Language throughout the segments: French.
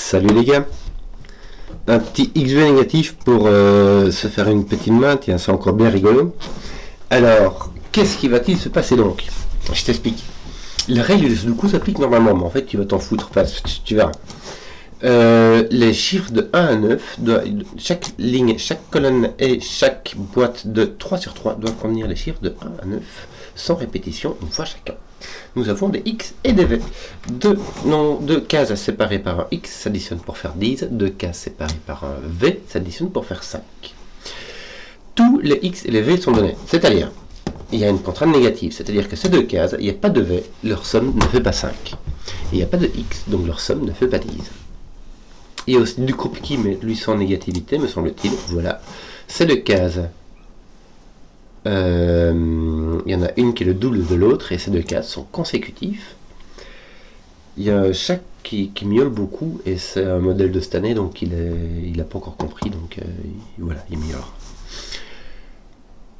Salut les gars, un petit XV négatif pour se faire une petite main, tiens c'est encore bien rigolo. Alors, qu'est-ce qui va-t-il se passer donc? Je t'explique. La règle du Sudoku s'applique normalement, mais en fait tu vas t'en foutre, enfin, tu verras. Les chiffres de 1 à 9, chaque ligne, chaque colonne et chaque boîte de 3 sur 3 doivent contenir les chiffres de 1 à 9, sans répétition, une fois chacun. Nous avons des X et des V. Deux cases séparées par un X s'additionnent pour faire 10, deux cases séparées par un V s'additionnent pour faire 5. Tous les X et les V sont donnés, c'est-à-dire, il y a une contrainte négative, c'est-à-dire que ces deux cases, il n'y a pas de V, leur somme ne fait pas 5. Et il n'y a pas de X, donc leur somme ne fait pas 10. Il y a aussi du Krupke, mais lui sans négativité, me semble-t-il. Voilà. Ces deux cases, il y en a une qui est le double de l'autre, et ces deux cases sont consécutifs. Il y a chaque qui miaule beaucoup, et c'est un modèle de cette année, donc il n'a pas encore compris, donc voilà, il miaule.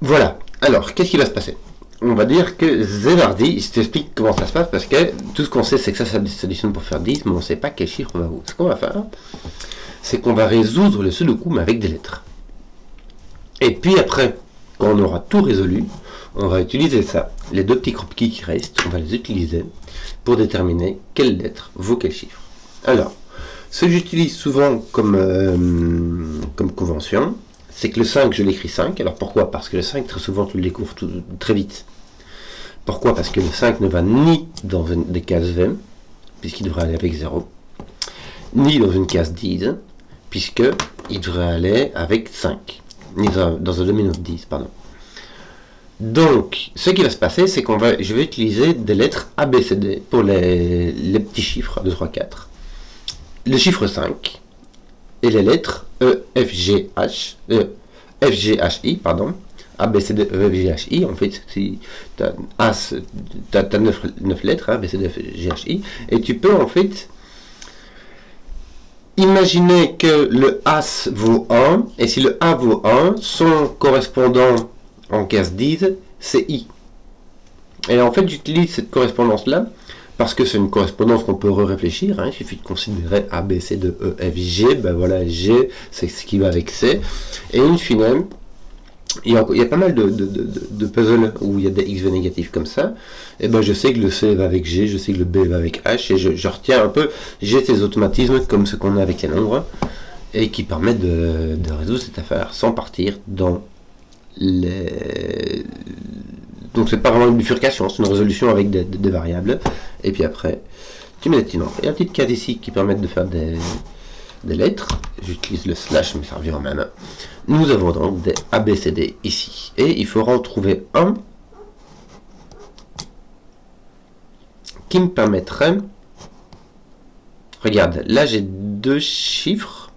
Voilà. Alors, qu'est-ce qui va se passer? On va dire que Zevardi, je t'explique comment ça se passe, parce que tout ce qu'on sait, c'est que ça s'additionne pour faire 10, mais on ne sait pas quel chiffre on va où. Ce qu'on va faire, c'est qu'on va résoudre le Sudoku, mais avec des lettres. Et puis après, quand on aura tout résolu, on va utiliser ça. Les deux petits Krupke qui restent, on va les utiliser pour déterminer quelle lettre vaut quel chiffre. Alors, ce que j'utilise souvent comme convention, c'est que le 5, je l'écris 5. Alors pourquoi? Parce que le 5, très souvent, tu le découvres très vite. Pourquoi? Parce que le 5 ne va ni dans une des cases V, puisqu'il devrait aller avec 0, ni dans une case 10, puisqu'il devrait aller avec 5, ni dans un domino de 10, pardon. Donc, ce qui va se passer, c'est je vais utiliser des lettres A, B, C, D pour les petits chiffres, 2, 3, 4. Le chiffre 5, et les lettres E, F, G, H, F, G, H, I, pardon, A, B, C, D, E, F, G, H, I, en fait, si tu as 9 lettres, A, B, C, D, F, G, H, I, et tu peux, en fait, imaginer que le As vaut 1, et si le A vaut 1, son correspondant en case 10, c'est I. Et en fait, j'utilise cette correspondance-là, parce que c'est une correspondance qu'on peut réfléchir, hein. Il suffit de considérer A, B, C, D, E, F, G, ben voilà, G, c'est ce qui va avec C, et in fine, il y a pas mal de puzzles où il y a des XV négatifs comme ça, et ben je sais que le C va avec G, je sais que le B va avec H, et je retiens un peu, j'ai ces automatismes comme ce qu'on a avec les nombres, et qui permettent de résoudre cette affaire sans partir dans les... Donc c'est pas vraiment une bifurcation, c'est une résolution avec des variables, et puis après, tu mets des petits nombres. Il y a une petite case ici qui permettent de faire des lettres, j'utilise le slash, mais ça revient au même. Nous avons donc des A, B, C, D ici, et il faudra en trouver un qui me permettrait, regarde, là j'ai deux chiffres,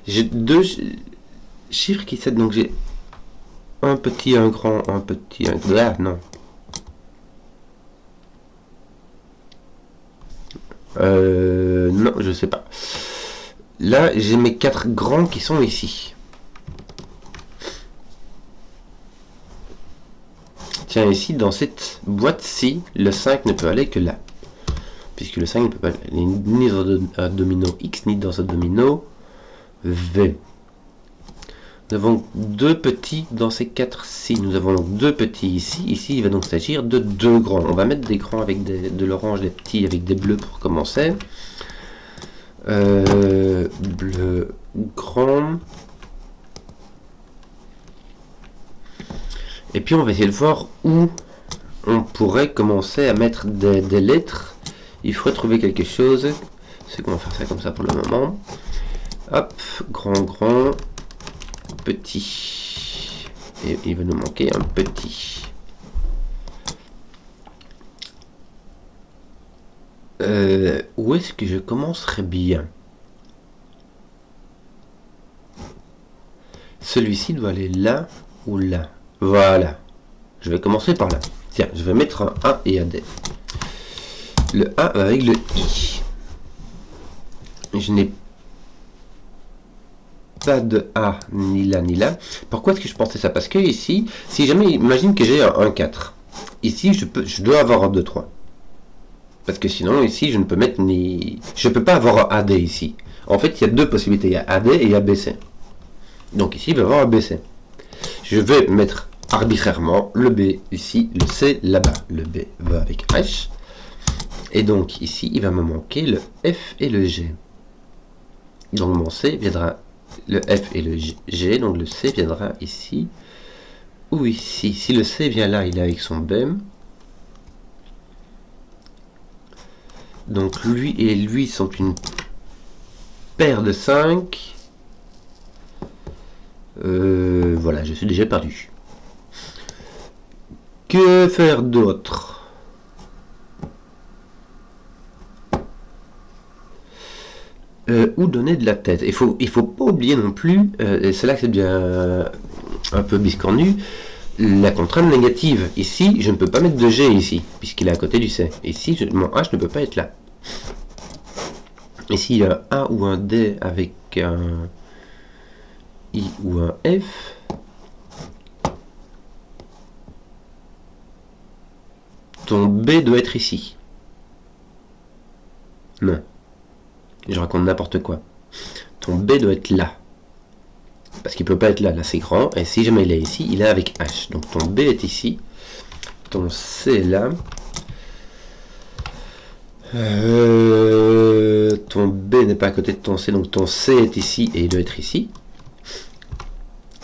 qui s'aident, donc j'ai un petit, un grand, un petit, un... Ah, non. Non, je sais pas. Là, j'ai mes 4 grands qui sont ici. Tiens, ici, dans cette boîte-ci, le 5 ne peut aller que là. Puisque le 5 ne peut pas aller ni dans un domino X, ni dans un domino V. Nous avons deux petits dans ces 4-ci. Nous avons donc deux petits ici. Ici, il va donc s'agir de deux grands. On va mettre des grands avec de l'orange, des petits avec des bleus pour commencer. Bleu, grand. Et puis, on va essayer de voir où on pourrait commencer à mettre des lettres. Il faudrait trouver quelque chose. C'est qu'on va faire ça comme ça pour le moment. Hop, grand. Petit, et il va nous manquer un petit. Où est-ce que je commencerai bien? Celui-ci doit aller là ou là. Voilà. Je vais commencer par là. Tiens, je vais mettre un A et un D. Le A avec le I. Je n'ai pas de A ni là ni là. Pourquoi est-ce que je pensais ça? Parce que ici, si jamais, imagine que j'ai un 4. Ici, je dois avoir un 2, 3. Parce que sinon, ici, je ne peux mettre ni... Je ne peux pas avoir un AD ici. En fait, il y a deux possibilités. Il y a AD et ABC. Donc ici, il va y avoir ABC. Je vais mettre arbitrairement le B ici, le C là-bas. Le B va avec H. Et donc ici, il va me manquer le F et le G. Donc mon C viendra, le F et le G, donc le C viendra ici ou ici. Si le C vient là, il est avec son BEM. Donc lui et lui sont une paire de 5. Voilà, je suis déjà perdu. Que faire d'autre? Où donner de la tête. Il faut pas oublier non plus, et c'est là que c'est bien un peu biscornu, la contrainte négative. Ici, je ne peux pas mettre de G ici, puisqu'il est à côté du C. Ici, mon H ne peut pas être là. Ici, il y a un A ou un D avec un I ou un F. Ton B doit être ici. Non. Je raconte n'importe quoi. Ton B doit être là. Parce qu'il ne peut pas être là. Là, c'est grand. Et si jamais il est ici, il est avec H. Donc ton B est ici. Ton C est là. Ton B n'est pas à côté de ton C. Donc ton C est ici et il doit être ici.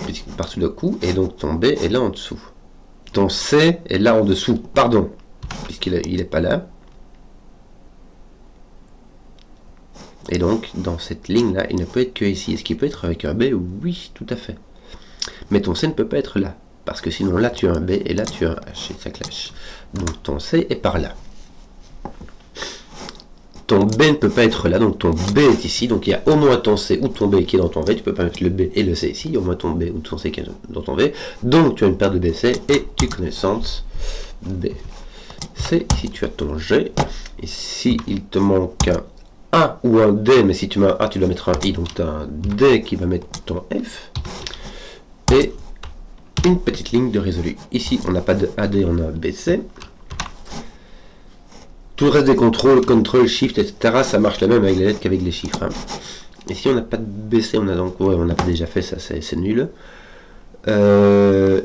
Puisqu'il part sous le coup. Et donc ton B est là en dessous. Ton C est là en dessous. Pardon. Puisqu'il n'est pas là. Et donc, dans cette ligne-là, il ne peut être que ici. Est-ce qu'il peut être avec un B? Oui, tout à fait. Mais ton C ne peut pas être là. Parce que sinon, là, tu as un B et là, tu as un H. Et ça clash. Donc, ton C est par là. Ton B ne peut pas être là. Donc, ton B est ici. Donc, il y a au moins ton C ou ton B qui est dans ton V. Tu ne peux pas mettre le B et le C ici. Il y a au moins ton B ou ton C qui est dans ton V. Donc, tu as une paire de BC et tu connais le sens B. C, ici, tu as ton G. Ici, il te manque un A ou un D, mais si tu mets un A, tu dois mettre un I, donc tu as un D qui va mettre ton F, et une petite ligne de résolu. Ici, on n'a pas de AD, on a un BC. Tout le reste des contrôles, contrôle, shift, etc., ça marche la même avec les lettres qu'avec les chiffres. Hein. Ici, on n'a pas de BC, on a donc, ouais, on a déjà fait ça, c'est nul.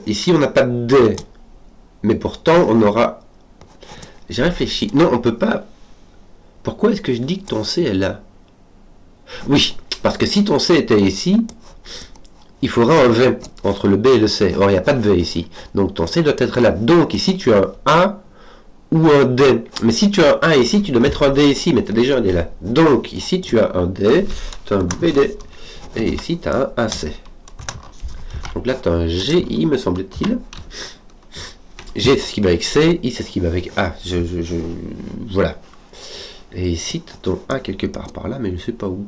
Ici, on n'a pas de D, mais pourtant, on aura... J'ai réfléchi. Non, on peut pas... Pourquoi est-ce que je dis que ton C est là? Oui, parce que si ton C était ici, il faudra un V entre le B et le C. Or, il n'y a pas de V ici. Donc, ton C doit être là. Donc, ici, tu as un A ou un D. Mais si tu as un A ici, tu dois mettre un D ici. Mais tu as déjà un D là. Donc, ici, tu as un D, tu as un BD. Et ici, tu as un AC. Donc là, tu as un GI, me semble-t-il. G, c'est ce qui va avec C. I, c'est ce qui va avec A. Voilà. Et ici, tu as ton A quelque part par là, mais je ne sais pas où.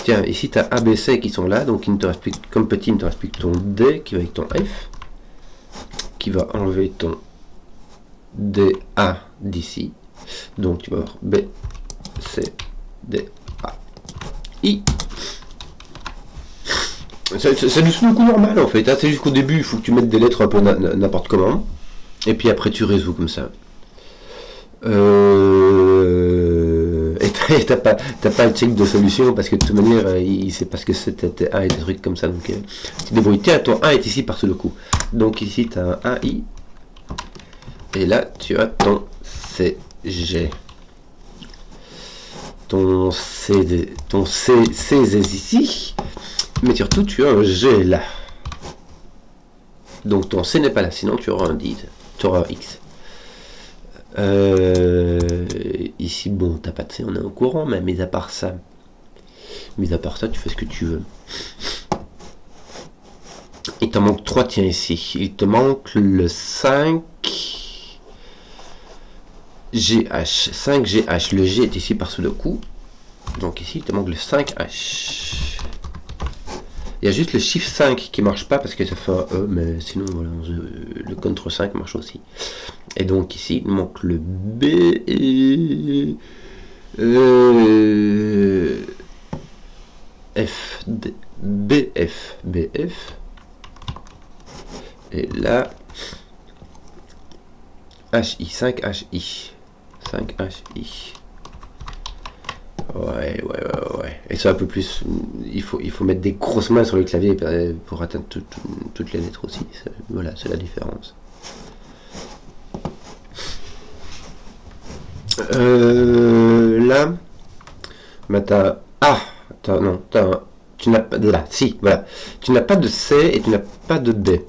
Tiens, ici, tu as ABC qui sont là, donc il ne te reste plus, comme petit, il ne te reste plus que ton D qui va avec ton F, qui va enlever ton DA d'ici. Donc tu vas avoir B, C, D, A, I. C'est du sudoku normal en fait, hein. C'est jusqu'au début, il faut que tu mettes des lettres un peu n'importe comment, et puis après tu résous comme ça. Et t'as pas le check de solution parce que de toute manière il sait pas ce que c'était A et des trucs comme ça, donc tu débrouilles. Tiens, ton A est ici par ce coup, donc ici tu as un AI et là tu as ton CG, ton C est ici, mais surtout tu as un G là, donc ton C n'est pas là, sinon tu auras un DID, tu auras un X. Ici, bon, t'as pas de C, on est au courant, mais mis à part ça, tu fais ce que tu veux. Il t'en manque 3, tiens, ici. Il te manque le 5 GH. 5 GH. Le G est ici par sous le coup. Donc ici, il te manque le 5H. Il y a juste le chiffre 5 qui marche pas parce que ça fait un E, mais sinon, voilà, le contre 5 marche aussi. Et donc ici, il manque le B et F, D, BF, BF. Et là, HI, 5 HI. 5HI. Ouais. Et ça un peu plus. Il faut mettre des grosses mains sur le clavier pour atteindre toutes les lettres aussi. Voilà, c'est la différence. Là, bah t'as non, tu n'as pas de là, si, voilà, tu n'as pas de C et tu n'as pas de D.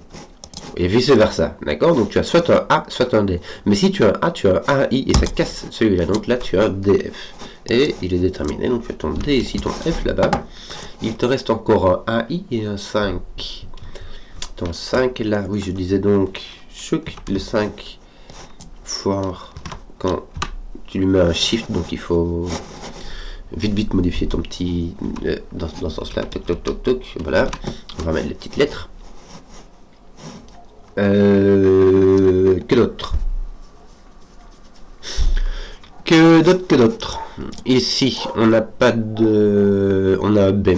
Et vice versa, d'accord? Donc tu as soit un A, soit un D. Mais si tu as un A, tu as un AI et ça casse celui-là. Donc là, tu as un DF. Et il est déterminé. Donc tu as ton D ici, ton F là-bas. Il te reste encore un AI et un 5. Ton 5 est là. Oui, je disais donc, choc, le 5 foire quand tu lui mets un shift. Donc il faut vite modifier ton petit... dans ce sens-là. Toc. Voilà. On va mettre les petites lettres. Que d'autre. Ici, on n'a pas de... On a un B.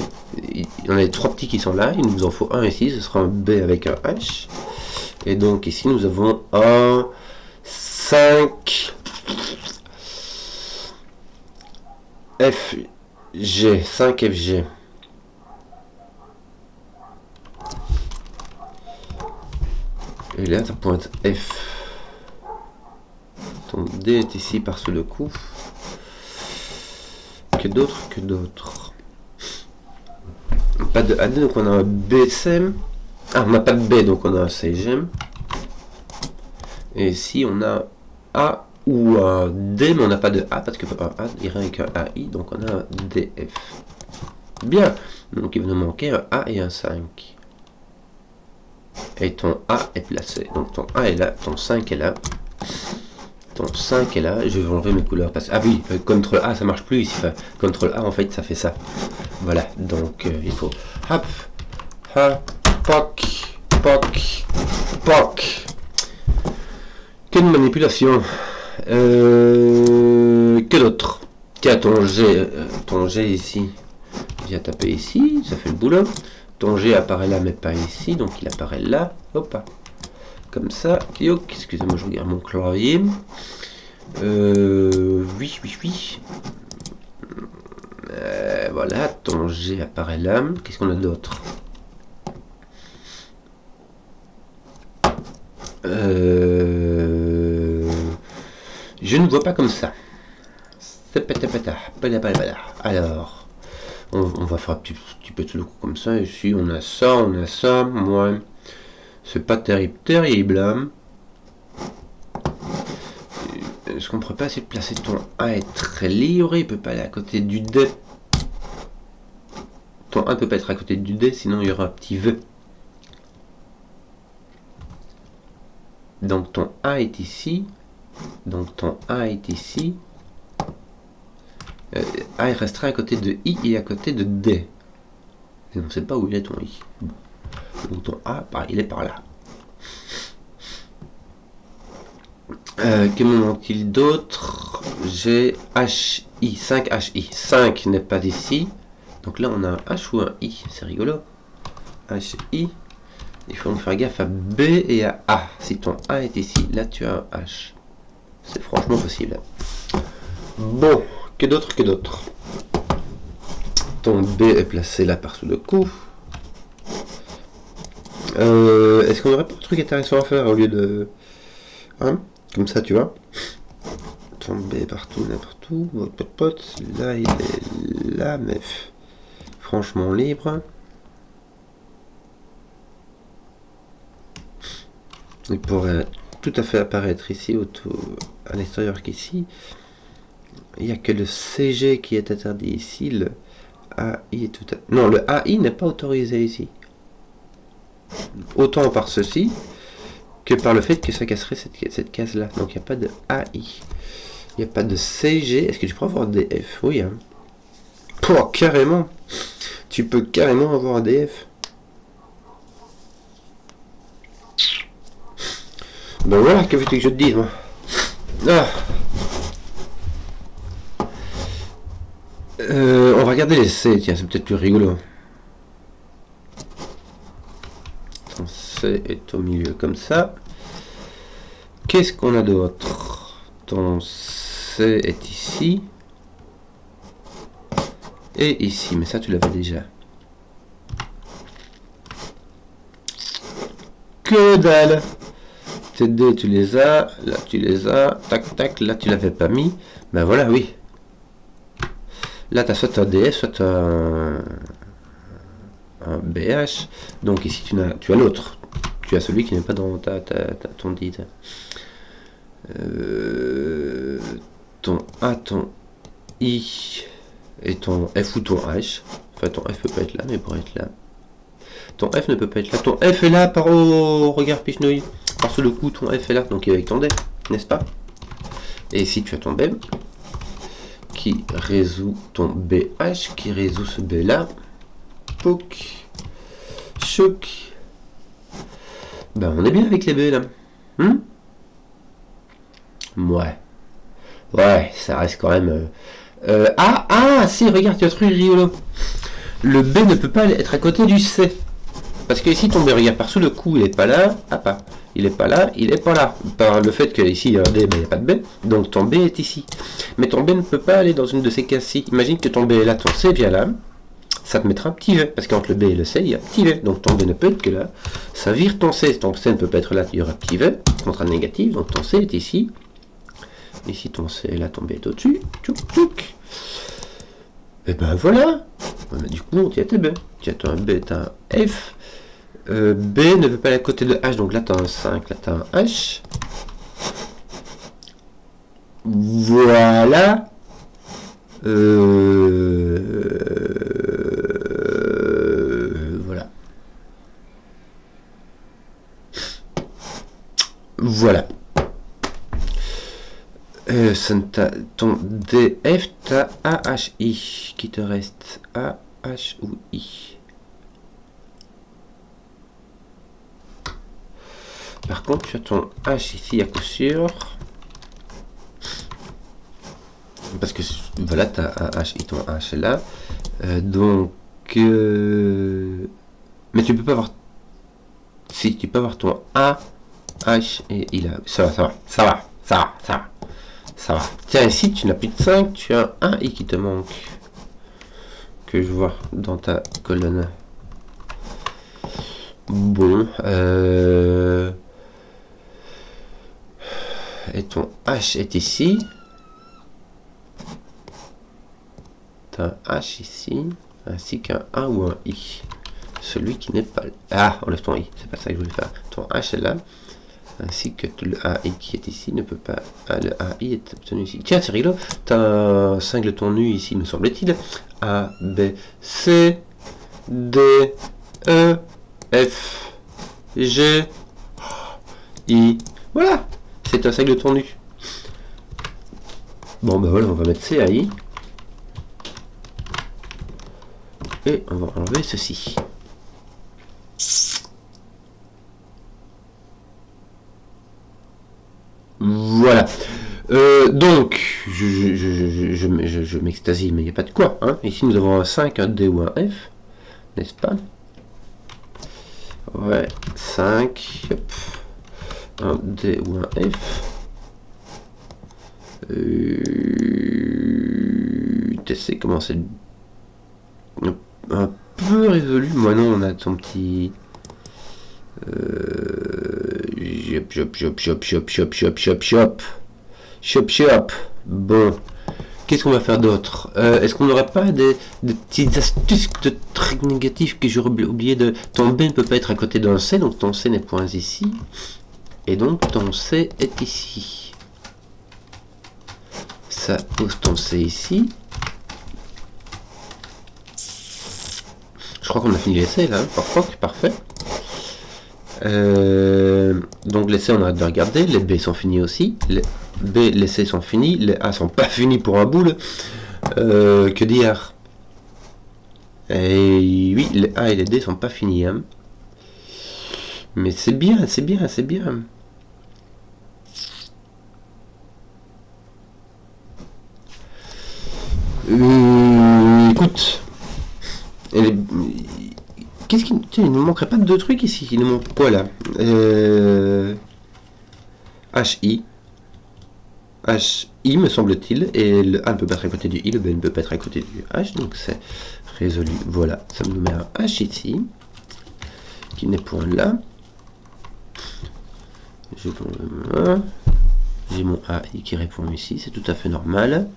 On a les trois petits qui sont là. Il nous en faut un ici. Ce sera un B avec un H. Et donc ici, nous avons un 5 FG. 5 FG. Et là, ta pointe F. Ton D est ici par-sous le coup. Que d'autres. Pas de AD, donc on a un BSM. Ah, on n'a pas de B, donc on a un CGM. Et ici, on a A ou un D, mais on n'a pas de A, parce que un A irait avec un AI, donc on a un DF. Bien, donc il va nous manquer un A et un 5. Et ton A est placé. Donc ton A est là, ton 5 est là. Ton 5 est là. Je vais enlever mes couleurs. Parce... Ah oui, CTRL A ça marche plus ici. Enfin, CTRL A en fait ça fait ça. Voilà, donc il faut... Hop, hop, poc. Quelle manipulation. Que d'autre? Tiens, ton G ici. Viens taper ici, ça fait le boulot. Ton G apparaît là mais pas ici, donc il apparaît là, hop, comme ça, yoc, excusez-moi je regarde mon clavier, oui, voilà, ton G apparaît là, qu'est-ce qu'on a d'autre? Je ne vois pas comme ça, alors... On va faire un petit peu tout le coup comme ça. Ici, on a ça. Ouais. C'est pas terrible. Hein. Est-ce qu'on pourrait pas essayer de placer ton A est très libre? Il peut pas aller à côté du D. Ton A peut pas être à côté du D, sinon il y aura un petit V. Donc ton A est ici. A il restera à côté de I et à côté de D. Et on ne sait pas où il est ton I. Donc ton A, il est par là. Que me manque-t-il d'autre? J'ai HI, 5 HI. 5 n'est pas ici. Donc là on a un H ou un I. C'est rigolo. HI. Il faut faire gaffe à B et à A. Si ton A est ici, là tu as un H. C'est franchement possible. Bon. Que d'autre? Ton B est placé là par-sous le cou. Est-ce qu'on n'aurait pas un truc intéressant à faire au lieu de... Hein? Comme ça, tu vois. Ton B est partout, n'importe où. Là, il est là, mais franchement libre. Il pourrait tout à fait apparaître ici, à l'extérieur qu'ici. Il n'y a que le CG qui est interdit ici. Le AI est tout à... Non, le AI n'est pas autorisé ici. Autant par ceci que par le fait que ça casserait cette case-là. Donc il n'y a pas de AI. Il n'y a pas de CG. Est-ce que tu peux avoir des F? Oui. Hein. Oh, carrément. Tu peux carrément avoir un DF. Ben voilà, que veux-tu que je te dise, moi? Ah. On va regarder les C, tiens, c'est peut-être plus rigolo. Ton C est au milieu comme ça. Qu'est-ce qu'on a d'autre? Ton C C est ici. Et ici, mais ça tu l'avais déjà. Que dalle! Tes D tu les as, là tu les as, tac tac, là tu l'avais pas mis. Ben voilà, oui. Là tu as soit un DS, soit un BH. Donc ici tu as l'autre. Tu as celui qui n'est pas dans ton dit. Ton A, ton I et ton F ou ton H. Enfin ton F peut pas être là, mais il pourrait être là. Ton F ne peut pas être là. Ton F est là par au regard Pichnouille. Par sous le coup, ton F est là, donc il est avec ton D, n'est-ce pas? Et ici tu as ton B qui résout ton BH, qui résout ce B là. Pouc. Choc. Ben on est bien avec les B là. Ouais. Ouais, ça reste quand même... si, regarde, tu as trouvé rigolo. Le B ne peut pas être à côté du C. Parce que ici, ton B, regarde, par sous le coup, il n'est pas là. Ah, pas. Il n'est pas là, il n'est pas là. Par le fait qu'ici, il y a un D, ben, il n'y a pas de B. Donc, ton B est ici. Mais ton B ne peut pas aller dans une de ces cases-ci. Imagine que ton B est là, ton C vient là. Ça te mettra un petit V. Parce qu'entre le B et le C, il y a un petit V. Donc, ton B ne peut être que là. Ça vire ton C. Ton C ne peut pas être là, il y aura un petit V. Contre un négatif. Donc, ton C est ici. Ici, ton C est là, ton B est au-dessus. Tchouk, tchouk. Et ben voilà. Ouais, du coup, tu as tes B. Tu as un B, tu as un F. B ne peut pas aller à côté de H. Donc là, tu as un 5. Là, tu as un H. Voilà. Voilà. Voilà. Ton DF, t'as AHI qui te reste. AH ou I. Par contre, tu as ton H ici à coup sûr. Parce que voilà, tu as un H et ton H est là. Donc. Mais tu peux pas avoir. Si, tu peux avoir ton A, H et il a. Ça va. Tiens, ici, tu n'as plus de 5, tu as un I qui te manque. Que je vois dans ta colonne. Bon. Et ton H est ici. Tu as un H ici, ainsi qu'un A ou un I. Celui qui n'est pas là. Ah, enlève ton I, c'est pas ça que je voulais faire. Ton H est là, ainsi que le AI qui est ici ne peut pas. Ah, le AI est obtenu ici. Tiens, c'est rigolo. Tu as un singleton nu ici, me semble-t-il. A, B, C, D, E, F, G, I. Voilà, c'est un singleton nu. Bon, ben voilà, on va mettre CAI. Et on va enlever ceci. Voilà. Donc, je m'extasie, mais il n'y a pas de quoi. Hein. Ici, nous avons un 5, un D ou un F. N'est-ce pas? Ouais, 5. Hop. Un D ou un F. TC, comment c'est un peu résolu. Moi non, on a ton petit... Chop. Bon. Qu'est-ce qu'on va faire d'autre? Est-ce qu'on n'aurait pas des petites astuces de trucs négatifs que j'aurais oublié de... Ton B ne peut pas être à côté d'un C, donc ton C n'est point ici. Et donc ton C est ici. Ça pose ton C ici. Je crois qu'on a fini l'essai là, parfait. Donc les C on arrête de regarder, les B sont finis aussi, les B, les C sont finis, les A sont pas finis pour un boule. Que dire? Et oui, les A et les D sont pas finis. Hein. Mais c'est bien. Écoute. Qu'est-ce qu'il... Tiens, il ne manquerait pas de deux trucs ici. Il nous manque quoi là? HI. H, I me semble-t-il, et le A ne peut pas être à côté du I, le B ne peut pas être à côté du H, donc c'est résolu. Voilà, ça me met un H ici, qui n'est point là. J'ai mon AI qui répond ici, c'est tout à fait normal.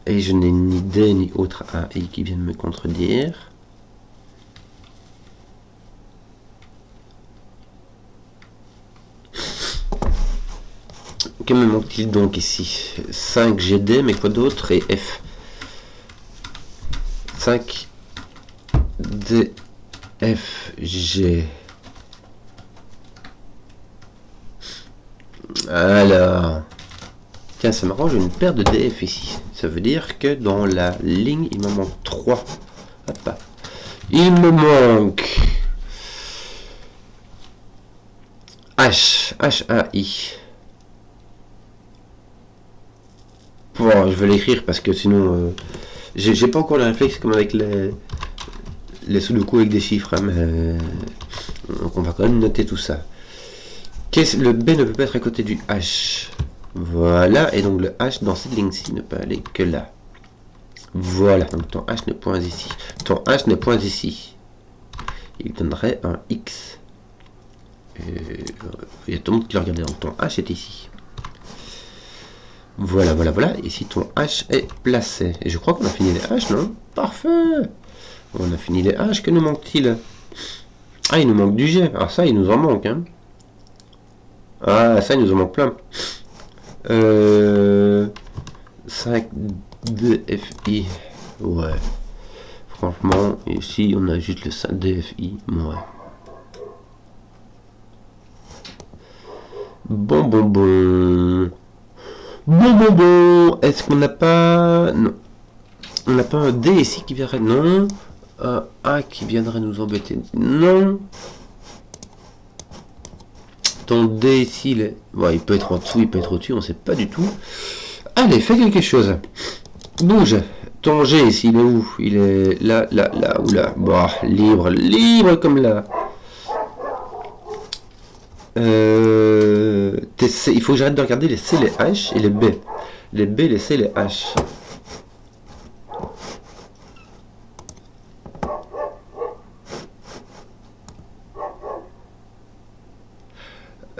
Et je n'ai ni D ni autre AI qui viennent me contredire. Que me manque-t-il donc ici? 5GD, mais quoi d'autre? Et F. 5DFG. Alors, tiens, c'est marrant, j'ai une paire de DF ici. Ça veut dire que dans la ligne, il me manque 3. Hop. Il me manque H, H-A-I. Bon, je vais l'écrire parce que sinon, j'ai pas encore le réflexe comme avec les sudoku avec des chiffres, hein, mais donc on va quand même noter tout ça. Le B ne peut pas être à côté du H. Voilà, et donc le H dans cette ligne-ci ne peut aller que là. Voilà, donc ton H n'est point ici. Ton H n'est point ici. Il donnerait un X. Il y a tout le monde qui le regardait, donc ton H est ici. Voilà, voilà, voilà. Ici, ton H est placé. Et je crois qu'on a fini les H, non? Parfait. On a fini les H. Que nous manque-t-il? Ah, il nous manque du G. Ah, ça, il nous en manque, hein. Ah, ça, il nous en manque plein. 5 DFI. Ouais. Franchement, ici, on a juste le 5 DFI. Ouais. Bon. Bon. Est-ce qu'on n'a pas... Non. On n'a pas un D ici qui viendrait... Non. Un A qui viendrait nous embêter. Non. Ton D ici, il est... Ouais, il peut être en dessous, il peut être au-dessus, on sait pas du tout. Allez, fais quelque chose. Bouge. Ton G ici, il est où? Il est là, ou là. Bah, libre comme là. Il faut que j'arrête de regarder les C, les H et les B. Les B, les C, les H.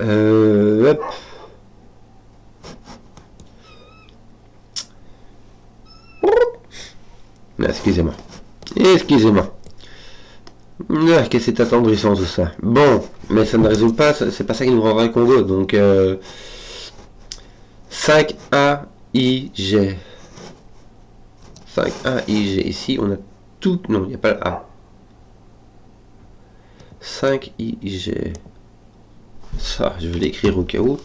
Hop. Excusez-moi. Ah, que c'est attendrissant tout ça. Bon, mais ça ne résout pas, c'est pas ça qui nous rendra un Congo. Donc 5AIG. 5AIG. Ici, on a tout. Non, il n'y a pas le A. 5IG. Ça, je vais l'écrire au cas où.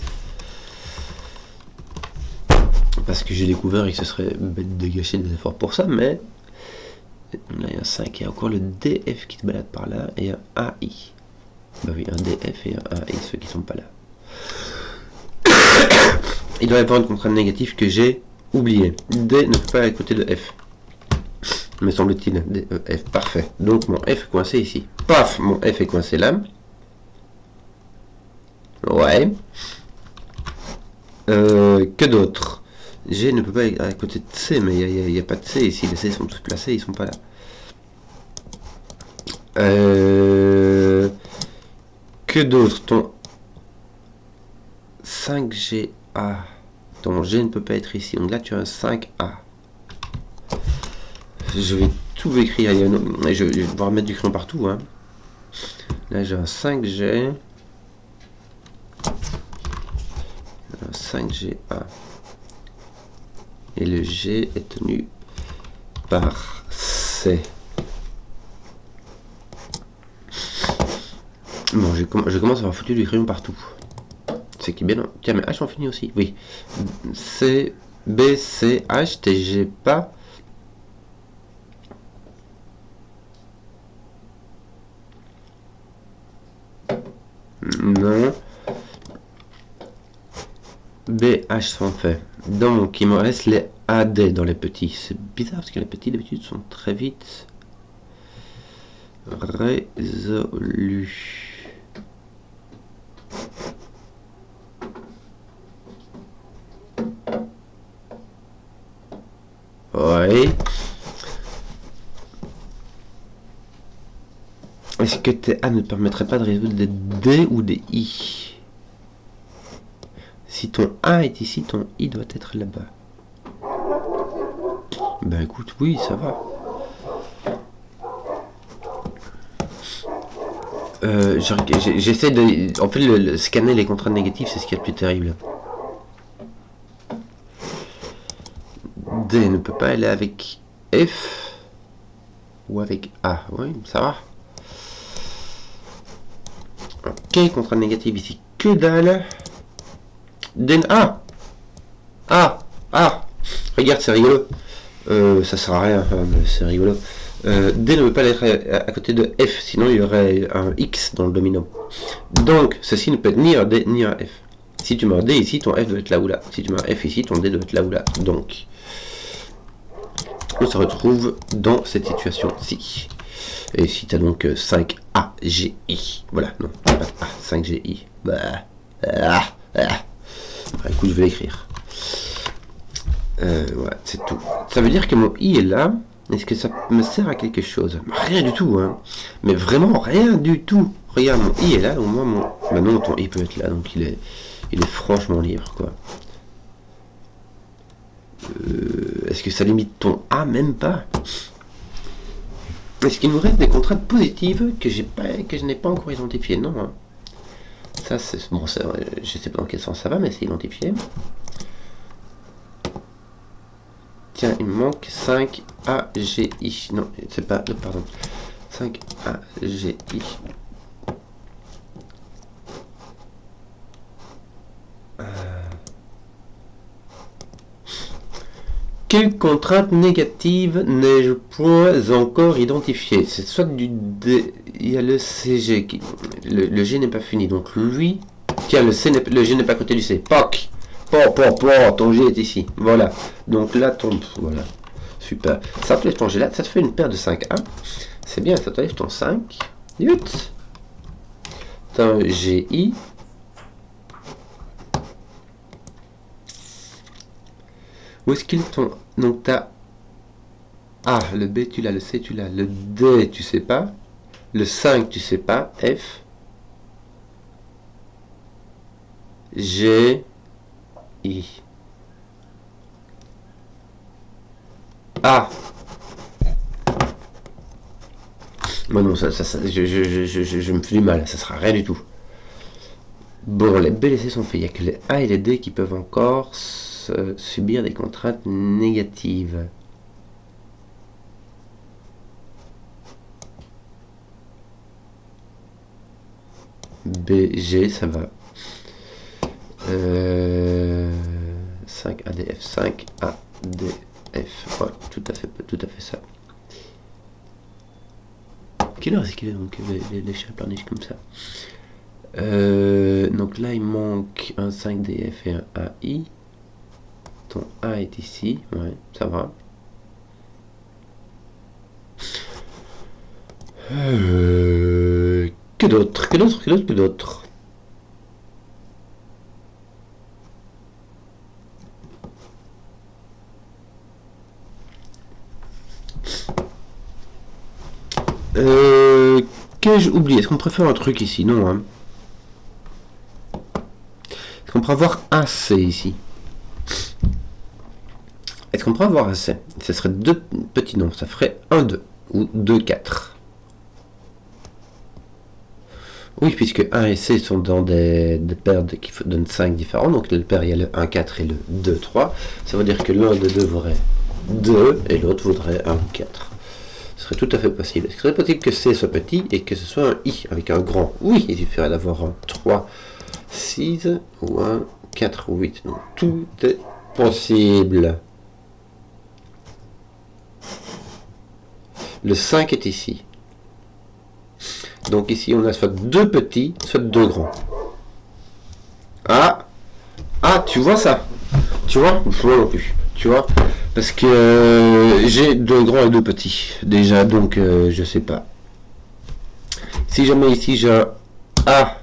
Parce que j'ai découvert que ce serait bête de gâcher des efforts pour ça, mais là il y a un 5, il y a encore le DF qui se balade par là, et un AI. Bah oui, un DF et un AI, ceux qui sont pas là. Il doit y avoir une contrainte négative que j'ai oubliée. D ne peut pas aller à côté de F. Me semble-t-il. D, E, F, parfait. Donc mon F est coincé ici. Paf, mon F est coincé là. Ouais. Que d'autre? G ne peut pas aller à côté de C, mais il n'y a pas de C ici. Les C sont tous placés, ils sont pas là. Que d'autre? Ton 5GA. Ton G ne peut pas être ici. Donc là, tu as un 5A. Je vais tout écrire. Je vais devoir mettre du crayon partout. Hein. Là, j'ai un 5G. Un 5GA. Et le G est tenu par C. Bon, je commence à avoir foutu du crayon partout. C'est qui bien. Tiens, mais H on finit aussi. Oui. C, B, C, H, T, G, pas. Non. B, H sont faits. Donc, il me reste les AD dans les petits. C'est bizarre parce que les petits d'habitude sont très vite résolus. Ouais. Est-ce que tes A ne permettrait pas de résoudre des D ou des I? Si ton A est ici, ton I doit être là-bas. Ben écoute, oui, ça va. J'essaie de... En fait, le scanner les contraintes négatives, c'est ce qui est le plus terrible. D ne peut pas aller avec F ou avec A. Oui, ça va. Ok, contrainte négative ici. Que dalle. D... Ah. Regarde, c'est rigolo. Ça sert à rien, mais c'est rigolo. D ne veut pas être à côté de F, sinon il y aurait un X dans le domino. Donc, ceci ne peut être ni un D ni un F. Si tu mets un D ici, ton F doit être là ou là. Si tu mets un F ici, ton D doit être là ou là. Donc, on se retrouve dans cette situation-ci. Et si tu as donc 5AGI, voilà, non, pas A, 5GI. Écoute, je vais l'écrire. Ouais, c'est tout. Ça veut dire que mon I est là. Est-ce que ça me sert à quelque chose? Rien du tout, hein. Mais vraiment rien du tout. Regarde, mon I est là, au moins mon... Bah non, ton I peut être là, donc il est franchement libre, quoi. Est-ce que ça limite ton A? Même pas. Est-ce qu'il nous reste des contraintes positives que je n'ai pas encore identifiées? Non, hein. Ça, c'est... Bon, je sais pas dans quel sens ça va, mais c'est identifié. Tiens, il me manque 5 AGI. Non, c'est pas... Pardon. 5 AGI. Quelle contrainte négative n'ai-je point encore identifiée? C'est soit du D... Il y a le CG. Le G n'est pas fini. Donc lui... Tiens, le G n'est pas à côté du C. POC. Ton G est ici. Voilà. Donc là, voilà. Super. Ça te lève ton G là. Ça te fait une paire de 5A. C'est bien, ça te lève ton 5. 8. T'as un GI. Où est-ce qu'il est ton... Donc t'as A, le B tu l'as, le C tu l'as, le D tu sais pas, le 5 tu sais pas, F, G, I. A. Moi non, ça je me fais du mal, ça sera rien du tout. Bon, les B et les C sont faits, il n'y a que les A et les D qui peuvent encore subir des contraintes négatives. B, G, ça va. 5 ADF, 5 ADF. Ouais, tout à fait ça. Quelle heure est-ce qu'il est donc les chats pleurnichent comme ça? Donc là il manque un 5DF et un AI. Ton A est ici, ouais, ça va. Que d'autre? Qu'ai-je oublié? Est-ce qu'on préfère un truc ici? Non, hein. Est-ce qu'on pourrait avoir un C ici? Est-ce qu'on pourrait avoir un C? Ce serait deux petits nombres, ça ferait 1, 2 ou 2, 4. Oui, puisque 1 et C sont dans des paires qui donnent 5 différents, donc le paire il y a le 1, 4 et le 2, 3. Ça veut dire que l'un des deux vaudrait 2 et l'autre vaudrait 1 ou 4. Ce serait tout à fait possible. Est-ce que ce serait possible que C soit petit et que ce soit un I avec un grand? Oui, il suffirait d'avoir un 3, 6 ou un 4 ou 8. Donc tout est possible. Le 5 est ici. Donc ici on a soit deux petits, soit deux grands. Ah, tu vois ça? Tu vois? Moi non plus. Tu vois? Parce que j'ai deux grands et deux petits. Déjà, donc je sais pas. Si jamais ici j'ai un A.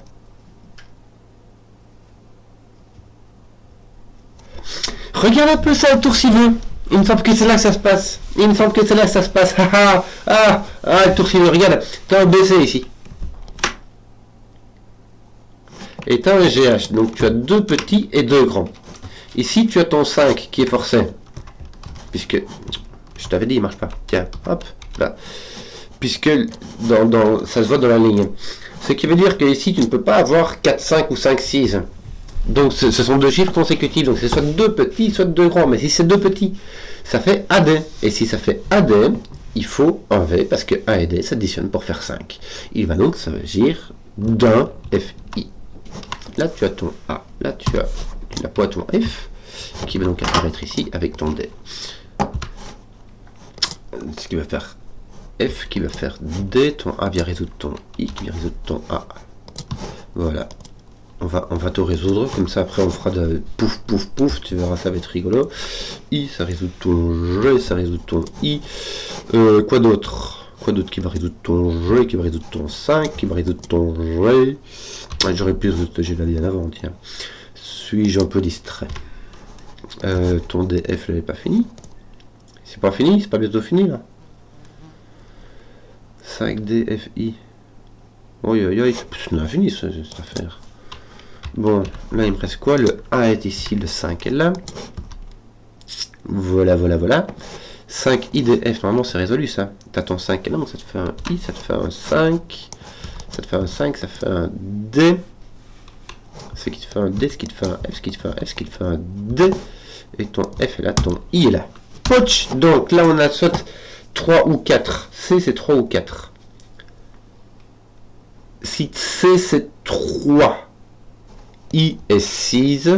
Regarde un peu ça autour s'il veut. Il me semble que c'est là que ça se passe. Il me semble que c'est là que ça se passe. Le toursier, regarde. T'as un BC ici. Et t'as un GH. Donc tu as 2 petits et 2 grands. Ici, tu as ton 5 qui est forcé. Puisque, je t'avais dit, il marche pas. Tiens, hop, là. Puisque ça se voit dans la ligne. Ce qui veut dire que ici, tu ne peux pas avoir 4, 5 ou 5, 6. Donc ce sont 2 chiffres consécutifs. Donc c'est soit 2 petits, soit 2 grands. Mais si c'est 2 petits, ça fait AD. Et si ça fait AD, il faut un V, parce que A et D s'additionnent pour faire 5. Il va donc s'agir d'un FI. Là, tu as ton A. Là, tu as pas ton F, qui va donc apparaître ici avec ton D. Ce qui va faire F, qui va faire D, ton A vient résoudre ton I, qui vient résoudre ton A. Voilà. On va tout résoudre, comme ça après on fera de pouf pouf pouf, tu verras, ça va être rigolo. I, ça résout ton G, ça résout ton I. Quoi d'autre qui va résoudre ton G, qui va résoudre ton 5, qui va résoudre ton G. J'aurais pu résoudre le G de la vie en avant, tiens. Suis-je un peu distrait? Ton DF n'est pas fini. C'est pas fini, c'est pas bientôt fini là. 5 DFI. Oh c'est infini cette affaire. Bon, là il me reste quoi? Le 1 est ici, le 5 est là. Voilà. 5 IDF, normalement c'est résolu ça. T'as ton 5 là, donc ça te fait un I, ça te fait un 5. Ça te fait un 5, ça fait un D. Ce qui te fait un D, ce qui te fait un F, ce qui te fait un F, ce qui te fait un D. Et ton F est là, ton I est là. Poch. Donc là on a soit 3 ou 4. C c'est 3 ou 4. Si C c'est 3, I est 6.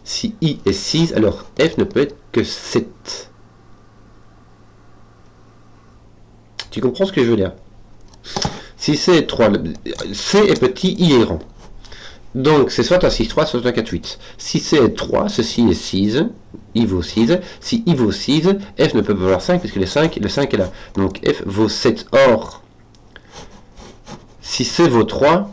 Si I est 6, alors F ne peut être que 7. Tu comprends ce que je veux dire? Si C est 3, C est petit, I est grand. Donc c'est soit un 6, 3, soit un 4, 8. Si C est 3, ceci est 6, I vaut 6. Si I vaut 6, F ne peut pas valoir 5, puisque le 5 est là. Donc F vaut 7. Or, si C vaut 3,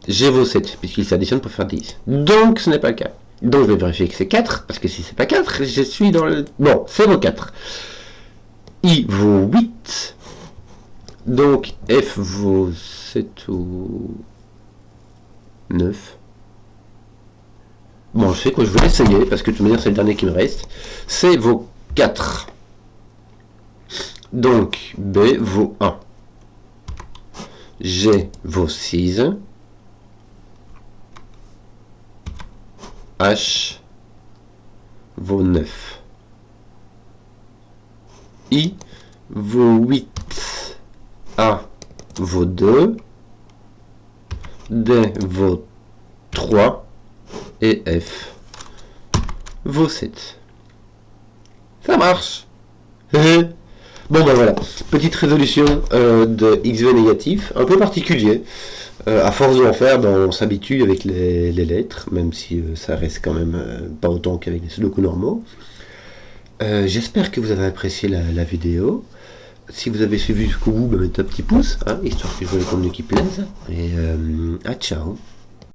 G vaut 7, puisqu'il s'additionne pour faire 10. Donc ce n'est pas le cas. Donc je vais vérifier que c'est 4, parce que si c'est pas 4, je suis dans le... Bon, C vaut 4. I vaut 8. Donc F vaut 7 ou 9. Bon, je sais quoi, je vais essayer, parce que de toute manière c'est le dernier qui me reste. C vaut 4. Donc B vaut 1. G vaut 6. H vaut 9. I vaut 8. A vaut 2. D vaut 3. Et F vaut 7. Ça marche. Bon ben voilà, petite résolution de XV négatif, un peu particulier. À force de en faire, ben, on s'habitue avec les lettres, même si ça reste quand même pas autant qu'avec les sudoku normaux. J'espère que vous avez apprécié la vidéo. Si vous avez suivi jusqu'au bout, ben, mettez un petit pouce, hein, histoire que je vois les contenus qui plaisent. Et ciao.